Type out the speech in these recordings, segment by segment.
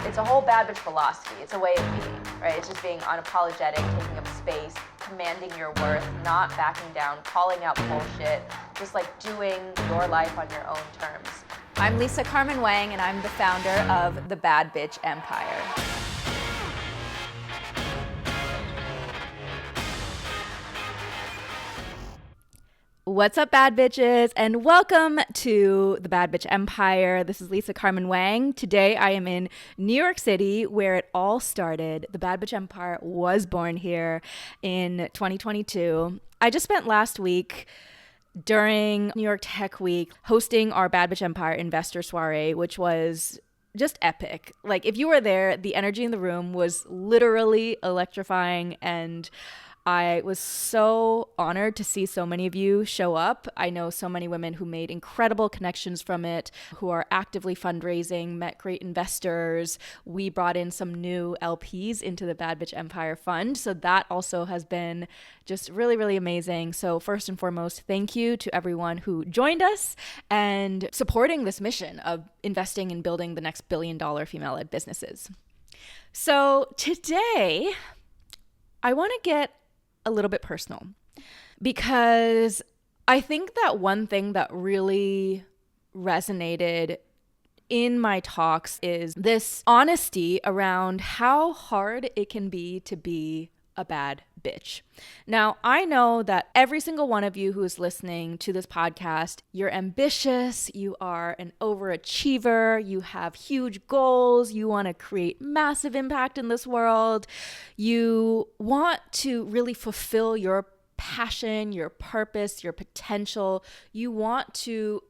It's a whole bad bitch philosophy. It's a way of being, right? It's just being unapologetic, taking up space, commanding your worth, not backing down, calling out bullshit, just like doing your life on your own terms. I'm Lisa Carmen Wang, and I'm the founder of the Bad Bitch Empire. What's up, bad bitches, and welcome to the Bad Bitch Empire. This is Lisa Carmen Wang. Today I am in New York City, where it all started. The Bad Bitch Empire was born here in 2022. I just spent last week during New York Tech Week hosting our Bad Bitch Empire investor soiree, which was just epic. Like, if you were there, the energy in the room was literally electrifying, and I was so honored to see so many of you show up. I know so many women who made incredible connections from it, who are actively fundraising, met great investors. We brought in some new LPs into the Bad Bitch Empire Fund. So that also has been just really, really amazing. So first and foremost, thank you to everyone who joined us and supporting this mission of investing in building the next billion-dollar female-led businesses. So today, I want to get a little bit personal, because I think that one thing that really resonated in my talks is this honesty around how hard it can be to be a bad bitch. Now, I know that every single one of you who is listening to this podcast, you're ambitious, you are an overachiever, you have huge goals, you want to create massive impact in this world, you want to really fulfill your passion, your purpose, your potential, you want to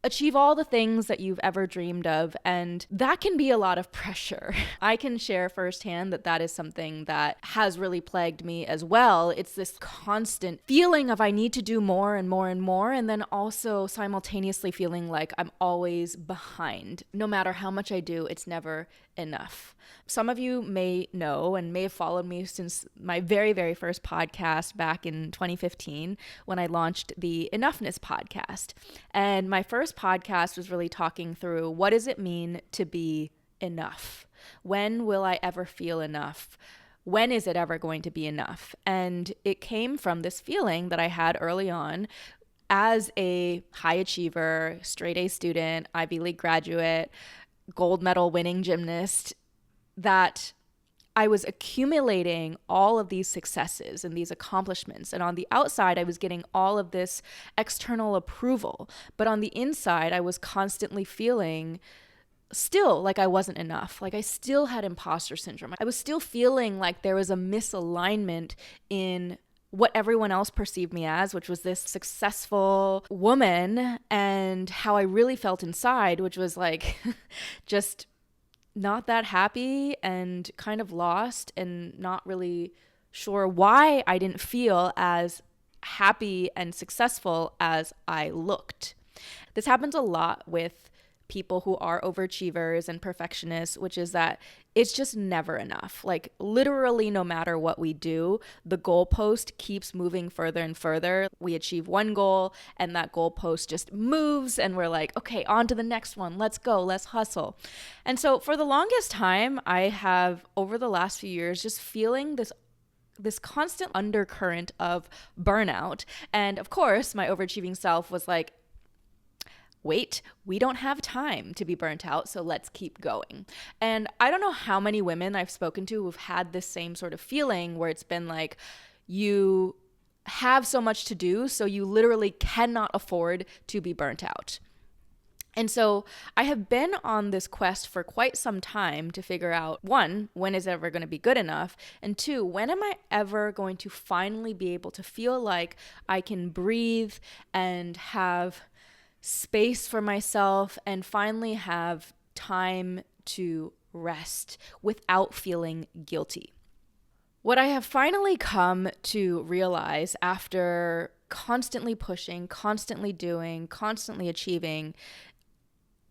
achieve all the things that you've ever dreamed of, and that can be a lot of pressure. I can share firsthand that that is something that has really plagued me as well. It's this constant feeling of I need to do more and more and more, and then also simultaneously feeling like I'm always behind. No matter how much I do, it's never enough. Some of you may know and may have followed me since my very, very first podcast back in 2015 when I launched the Enoughness podcast. And my first podcast was really talking through, what does it mean to be enough? When will I ever feel enough? When is it ever going to be enough? And it came from this feeling that I had early on as a high achiever, straight A student, Ivy League graduate, gold medal winning gymnast, that I was accumulating all of these successes and these accomplishments. And on the outside, I was getting all of this external approval. But on the inside, I was constantly feeling still like I wasn't enough. Like I still had imposter syndrome. I was still feeling like there was a misalignment in what everyone else perceived me as, which was this successful woman, and how I really felt inside, which was like just not that happy and kind of lost and not really sure why I didn't feel as happy and successful as I looked. This happens a lot with people who are overachievers and perfectionists, which is that it's just never enough. Like literally, no matter what we do, the goalpost keeps moving further and further. We achieve one goal and that goalpost just moves and we're like, okay, on to the next one. Let's go. Let's hustle. And so for the longest time, I have over the last few years just feeling this constant undercurrent of burnout. And of course, my overachieving self was like, wait, we don't have time to be burnt out, so let's keep going. And I don't know how many women I've spoken to who've had this same sort of feeling where it's been like, you have so much to do, so you literally cannot afford to be burnt out. And so I have been on this quest for quite some time to figure out, one, when is it ever going to be good enough? And two, when am I ever going to finally be able to feel like I can breathe and have space for myself and finally have time to rest without feeling guilty. What I have finally come to realize after constantly pushing, constantly doing, constantly achieving,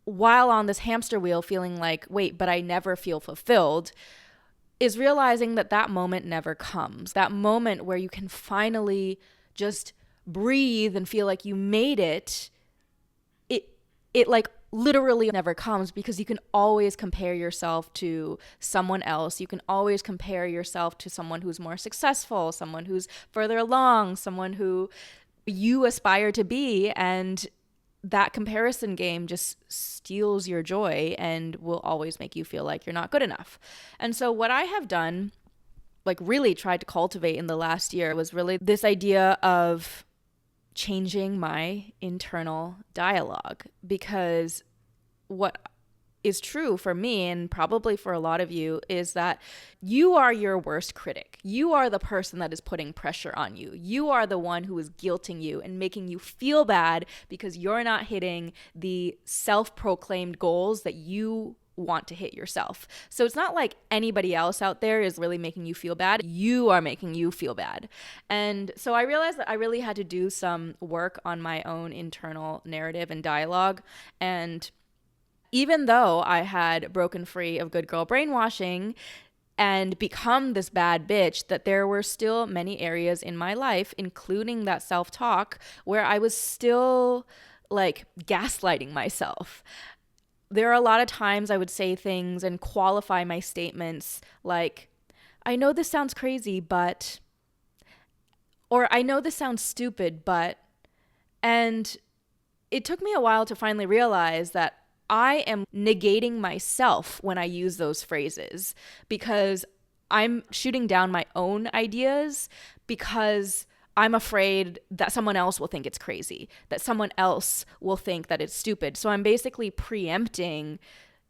while on this hamster wheel feeling like, wait, but I never feel fulfilled, is realizing that that moment never comes. That moment where you can finally just breathe and feel like you made it. It like literally never comes, because you can always compare yourself to someone else. You can always compare yourself to someone who's more successful, someone who's further along, someone who you aspire to be. And that comparison game just steals your joy and will always make you feel like you're not good enough. And so what I have done, like really tried to cultivate in the last year, was really this idea of changing my internal dialogue. Because what is true for me, and probably for a lot of you, is that you are your worst critic. You are the person that is putting pressure on you. You are the one who is guilting you and making you feel bad because you're not hitting the self-proclaimed goals that you want to hit yourself. So it's not like anybody else out there is really making you feel bad. You are making you feel bad. And so I realized that I really had to do some work on my own internal narrative and dialogue. And even though I had broken free of good girl brainwashing and become this bad bitch, that there were still many areas in my life, including that self-talk, where I was still like gaslighting myself. There are a lot of times I would say things and qualify my statements like, I know this sounds crazy, but, or I know this sounds stupid, but, and it took me a while to finally realize that I am negating myself when I use those phrases, because I'm shooting down my own ideas because I'm afraid that someone else will think it's crazy, that someone else will think that it's stupid. So I'm basically preempting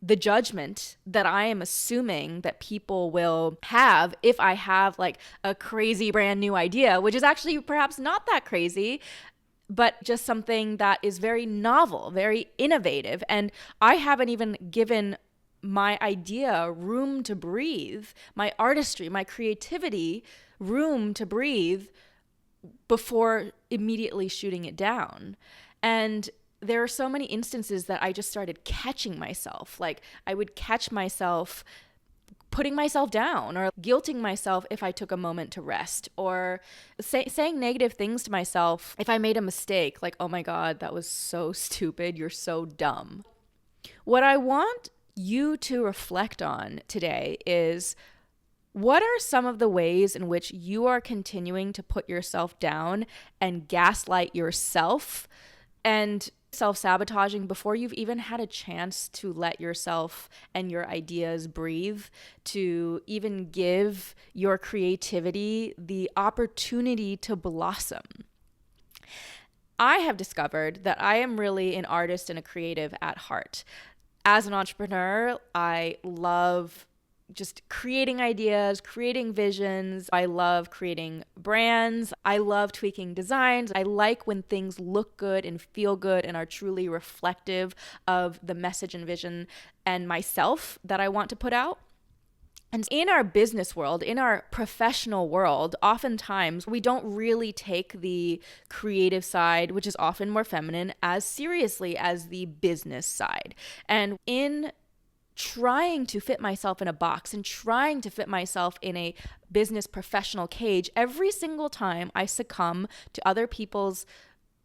the judgment that I am assuming that people will have if I have like a crazy brand new idea, which is actually perhaps not that crazy, but just something that is very novel, very innovative. And I haven't even given my idea room to breathe, my artistry, my creativity room to breathe before immediately shooting it down. And there are so many instances that I just started catching myself. Like I would catch myself putting myself down or guilting myself if I took a moment to rest, or saying negative things to myself if I made a mistake, like, oh my God, that was so stupid, you're so dumb. What I want you to reflect on today is, what are some of the ways in which you are continuing to put yourself down and gaslight yourself and self-sabotaging before you've even had a chance to let yourself and your ideas breathe, to even give your creativity the opportunity to blossom? I have discovered that I am really an artist and a creative at heart. As an entrepreneur, I love just creating ideas, creating visions. I love creating brands. I love tweaking designs. I like when things look good and feel good and are truly reflective of the message and vision and myself that I want to put out. And in our business world, in our professional world, oftentimes we don't really take the creative side, which is often more feminine, as seriously as the business side. And in trying to fit myself in a box and trying to fit myself in a business professional cage, every single time I succumb to other people's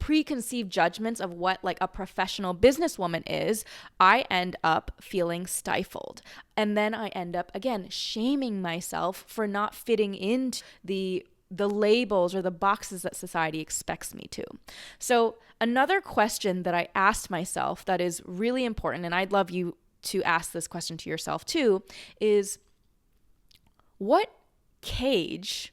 preconceived judgments of what like a professional businesswoman is, I end up feeling stifled. And then I end up, again, shaming myself for not fitting into the labels or the boxes that society expects me to. So another question that I asked myself that is really important, and I'd love you to ask this question to yourself too, is what cage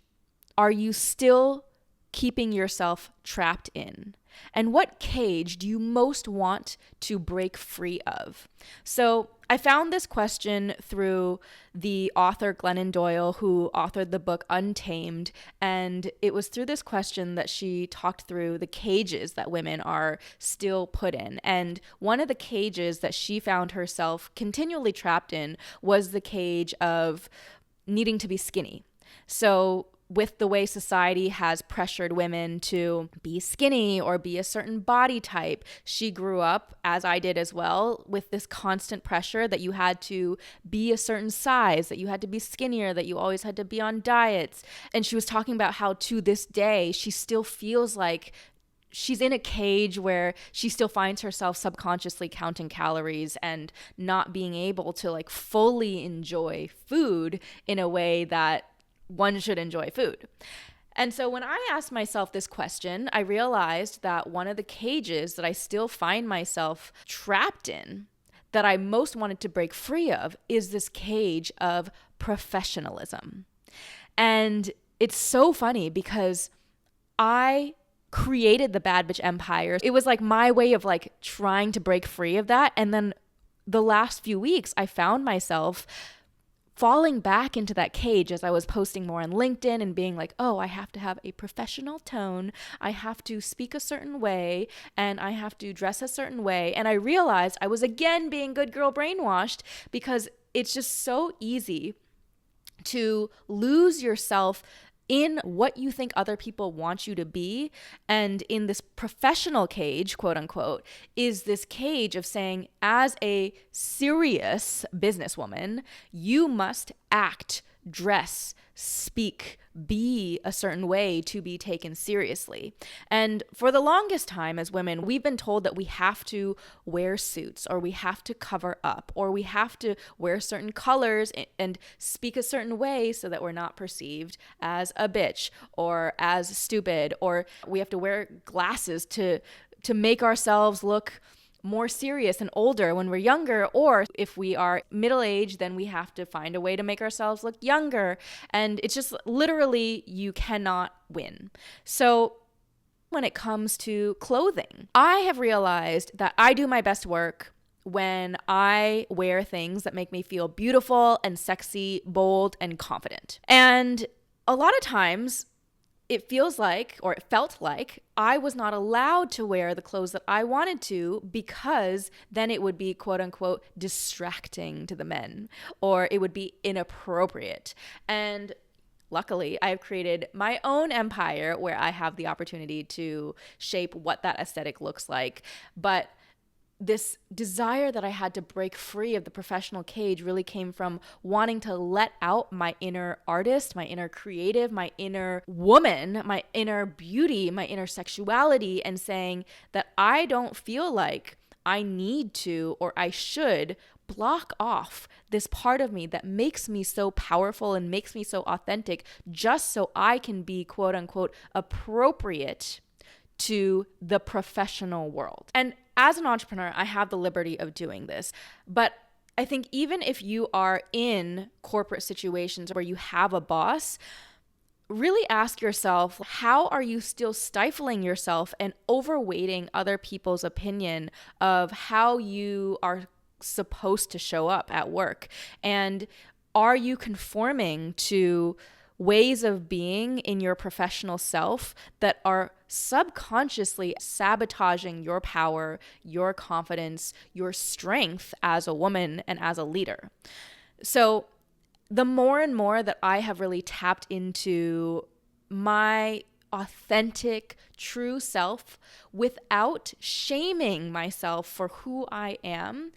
are you still keeping yourself trapped in? And what cage do you most want to break free of? So I found this question through the author Glennon Doyle, who authored the book Untamed. And it was through this question that she talked through the cages that women are still put in. And one of the cages that she found herself continually trapped in was the cage of needing to be skinny. So with the way society has pressured women to be skinny or be a certain body type, she grew up, as I did as well, with this constant pressure that you had to be a certain size, that you had to be skinnier, that you always had to be on diets. And she was talking about how to this day, she still feels like she's in a cage where she still finds herself subconsciously counting calories and not being able to like fully enjoy food in a way that one should enjoy food. And so when I asked myself this question, I realized that one of the cages that I still find myself trapped in, that I most wanted to break free of, is this cage of professionalism. And it's so funny because I created the Bad Bitch Empire. It was like my way of like trying to break free of that. And then the last few weeks, I found myself falling back into that cage as I was posting more on LinkedIn and being like, oh, I have to have a professional tone. I have to speak a certain way and I have to dress a certain way. And I realized I was again being good girl brainwashed because it's just so easy to lose yourself in what you think other people want you to be. And in this professional cage, quote unquote, is this cage of saying, as a serious businesswoman, you must act, dress, speak, be a certain way to be taken seriously. And for the longest time as women, we've been told that we have to wear suits, or we have to cover up, or we have to wear certain colors and speak a certain way so that we're not perceived as a bitch or as stupid, or we have to wear glasses to make ourselves look more serious and older when we're younger, or if we are middle-aged, then we have to find a way to make ourselves look younger. And it's just literally, you cannot win. So when it comes to clothing, I have realized that I do my best work when I wear things that make me feel beautiful and sexy, bold and confident. And a lot of times it feels like, or it felt like, I was not allowed to wear the clothes that I wanted to because then it would be, quote unquote, distracting to the men, or it would be inappropriate. And luckily, I have created my own empire where I have the opportunity to shape what that aesthetic looks like. But this desire that I had to break free of the professional cage really came from wanting to let out my inner artist, my inner creative, my inner woman, my inner beauty, my inner sexuality, and saying that I don't feel like I need to or I should block off this part of me that makes me so powerful and makes me so authentic just so I can be, quote unquote, appropriate to the professional world. And as an entrepreneur, I have the liberty of doing this. But I think even if you are in corporate situations where you have a boss, really ask yourself, how are you still stifling yourself and overweighting other people's opinion of how you are supposed to show up at work? And are you conforming to ways of being in your professional self that are subconsciously sabotaging your power, your confidence, your strength as a woman and as a leader? So the more and more that I have really tapped into my authentic, true self without shaming myself for who I am,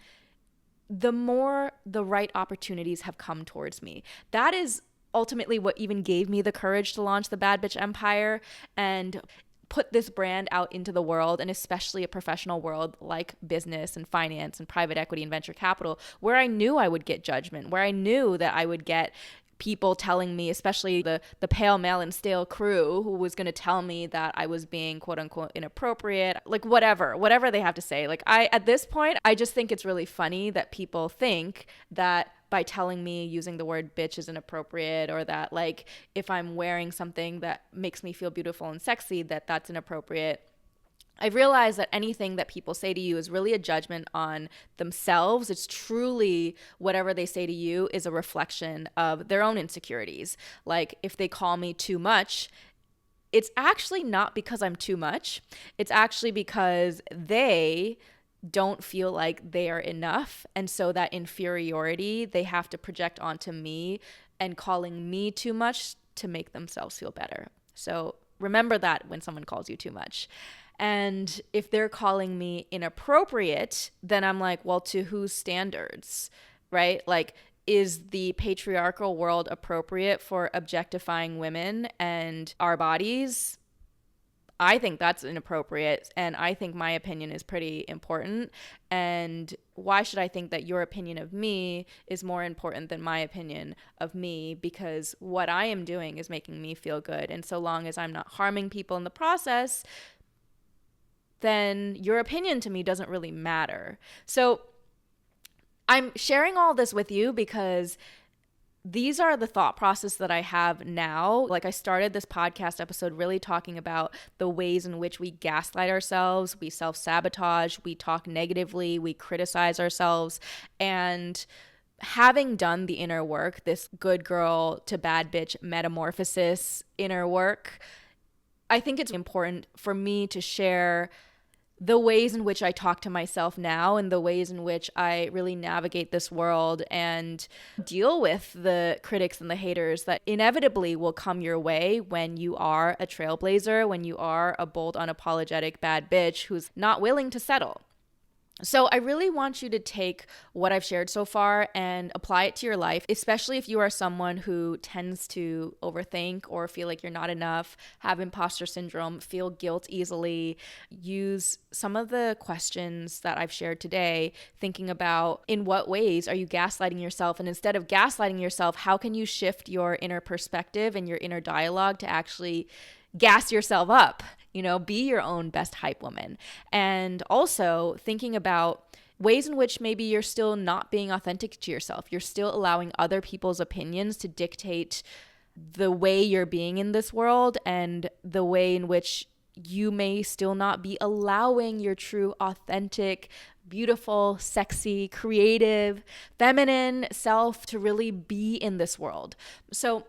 the more the right opportunities have come towards me. That is ultimately what even gave me the courage to launch the Bad Bitch Empire and put this brand out into the world, and especially a professional world like business and finance and private equity and venture capital, where I knew I would get judgment, where I knew that I would get people telling me, especially the pale male and stale crew, who was going to tell me that I was being, quote unquote, inappropriate, like whatever they have to say. Like at this point, I just think it's really funny that people think that by telling me using the word bitch is inappropriate, or that like if I'm wearing something that makes me feel beautiful and sexy, that that's inappropriate. I've realized that anything that people say to you is really a judgment on themselves. It's truly whatever they say to you is a reflection of their own insecurities. Like if they call me too much, it's actually not because I'm too much. It's actually because they don't feel like they are enough. And so that inferiority they have to project onto me and calling me too much to make themselves feel better. So remember that when someone calls you too much. And if they're calling me inappropriate, then I'm like, well, to whose standards, right? Like, is the patriarchal world appropriate for objectifying women and our bodies? I think that's inappropriate, and I think my opinion is pretty important. And why should I think that your opinion of me is more important than my opinion of me? Because what I am doing is making me feel good. And so long as I'm not harming people in the process, then your opinion to me doesn't really matter. So I'm sharing all this with you because these are the thought process that I have now. Like, I started this podcast episode really talking about the ways in which we gaslight ourselves, we self-sabotage, we talk negatively, we criticize ourselves. And having done the inner work, this good girl to bad bitch metamorphosis inner work, I think it's important for me to share the ways in which I talk to myself now and the ways in which I really navigate this world and deal with the critics and the haters that inevitably will come your way when you are a trailblazer, when you are a bold, unapologetic bad bitch who's not willing to settle. So I really want you to take what I've shared so far and apply it to your life, especially if you are someone who tends to overthink or feel like you're not enough, have imposter syndrome, feel guilt easily. Use some of the questions that I've shared today, thinking about in what ways are you gaslighting yourself? And instead of gaslighting yourself, how can you shift your inner perspective and your inner dialogue to actually gas yourself up? Be your own best hype woman. And also thinking about ways in which maybe you're still not being authentic to yourself. You're still allowing other people's opinions to dictate the way you're being in this world and the way in which you may still not be allowing your true, authentic, beautiful, sexy, creative, feminine self to really be in this world. So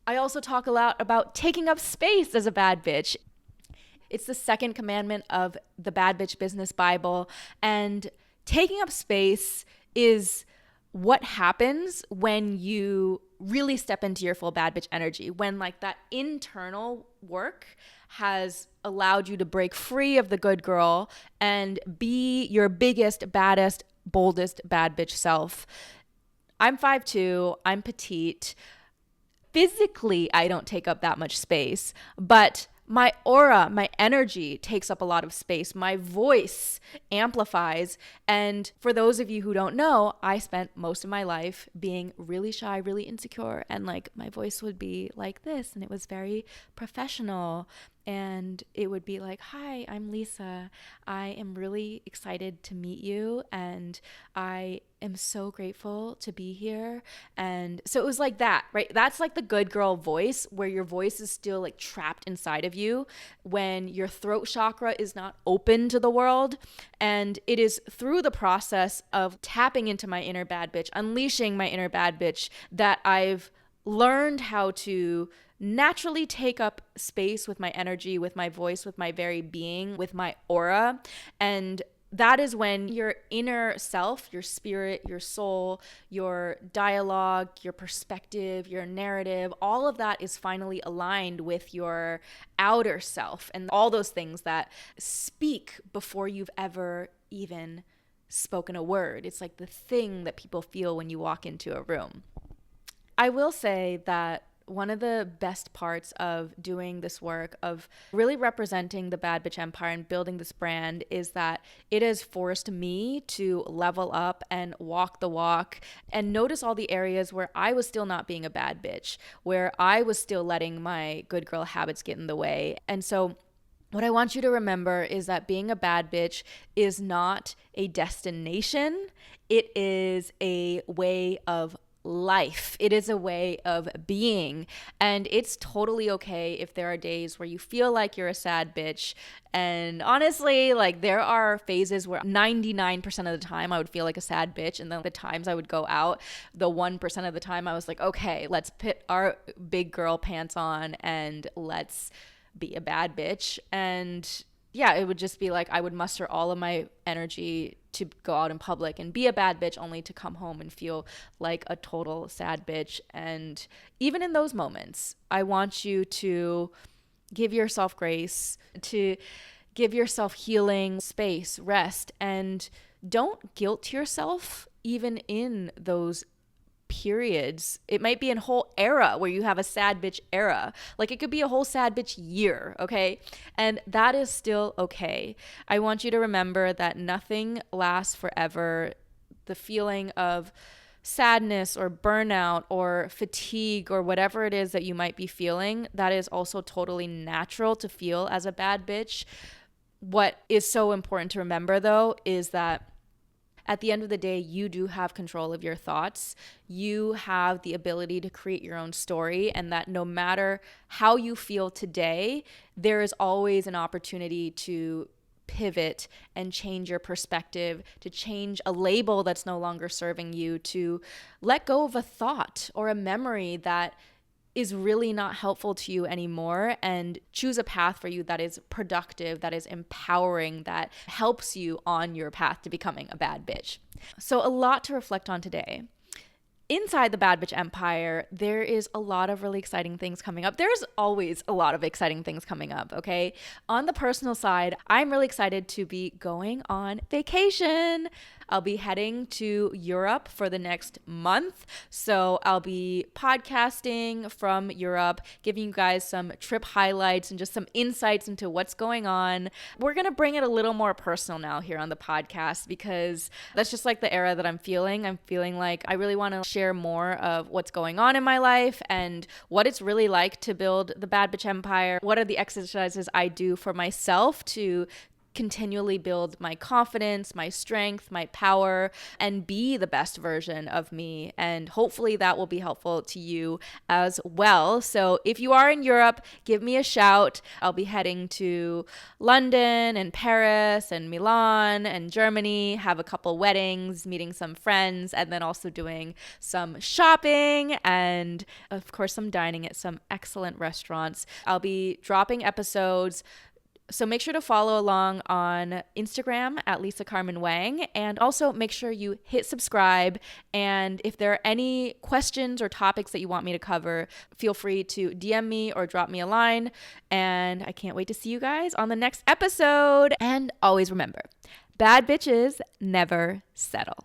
I also talk a lot about taking up space as a bad bitch. It's the second commandment of the Bad Bitch Business Bible. And taking up space is what happens when you really step into your full bad bitch energy, when like that internal work has allowed you to break free of the good girl and be your biggest, baddest, boldest bad bitch self. I'm 5'2", I'm petite. Physically, I don't take up that much space, but my aura, my energy takes up a lot of space. My voice amplifies. And for those of you who don't know, I spent most of my life being really shy, really insecure. And like my voice would be like this, and it was very professional. And it would be like, hi, I'm Lisa. I am really excited to meet you. And I am so grateful to be here. And so it was like that, right? That's like the good girl voice, where your voice is still like trapped inside of you, when your throat chakra is not open to the world. And it is through the process of tapping into my inner bad bitch, unleashing my inner bad bitch, that I've learned how to naturally take up space with my energy, with my voice, with my very being, with my aura. And that is when your inner self, your spirit, your soul, your dialogue, your perspective, your narrative, all of that is finally aligned with your outer self and all those things that speak before you've ever even spoken a word. It's like the thing that people feel when you walk into a room. I will say that one of the best parts of doing this work, of really representing the Bad Bitch Empire and building this brand, is that it has forced me to level up and walk the walk and notice all the areas where I was still not being a bad bitch, where I was still letting my good girl habits get in the way. And so what I want you to remember is that being a bad bitch is not a destination. It is a way of life. It is a way of being. And it's totally okay if there are days where you feel like you're a sad bitch. And honestly, like, there are phases where 99% of the time I would feel like a sad bitch. And then the times I would go out, the 1% of the time I was like, okay, let's put our big girl pants on and let's be a bad bitch. And yeah, it would just be like I would muster all of my energy to go out in public and be a bad bitch, only to come home and feel like a total sad bitch. And even in those moments, I want you to give yourself grace, to give yourself healing space, rest, and don't guilt yourself even in those periods. It might be a whole era where you have a sad bitch era. Like it could be a whole sad bitch year, okay? And that is still okay. I want you to remember that nothing lasts forever. The feeling of sadness or burnout or fatigue or whatever it is that you might be feeling, that is also totally natural to feel as a bad bitch. What is so important to remember though is that at the end of the day, you do have control of your thoughts. You have the ability to create your own story, and that no matter how you feel today, there is always an opportunity to pivot and change your perspective, to change a label that's no longer serving you, to let go of a thought or a memory that is really not helpful to you anymore, and choose a path for you that is productive, that is empowering, that helps you on your path to becoming a bad bitch. So a lot to reflect on today. Inside the Bad Bitch Empire, there is a lot of really exciting things coming up. There's always a lot of exciting things coming up, okay? On the personal side, I'm really excited to be going on vacation. I'll be heading to Europe for the next month. So I'll be podcasting from Europe, giving you guys some trip highlights and just some insights into what's going on. We're going to bring it a little more personal now here on the podcast, because that's just like the era that I'm feeling. I'm feeling like I really want to share more of what's going on in my life and what it's really like to build the Bad Bitch Empire. What are the exercises I do for myself to continually build my confidence, my strength, my power, and be the best version of me. And hopefully that will be helpful to you as well. So if you are in Europe, give me a shout. I'll be heading to London and Paris and Milan and Germany, have a couple weddings, meeting some friends, and then also doing some shopping and of course some dining at some excellent restaurants. I'll be dropping episodes, so make sure to follow along on Instagram at Lisa Carmen Wang, and also make sure you hit subscribe. And if there are any questions or topics that you want me to cover, feel free to DM me or drop me a line. And I can't wait to see you guys on the next episode. And always remember, bad bitches never settle.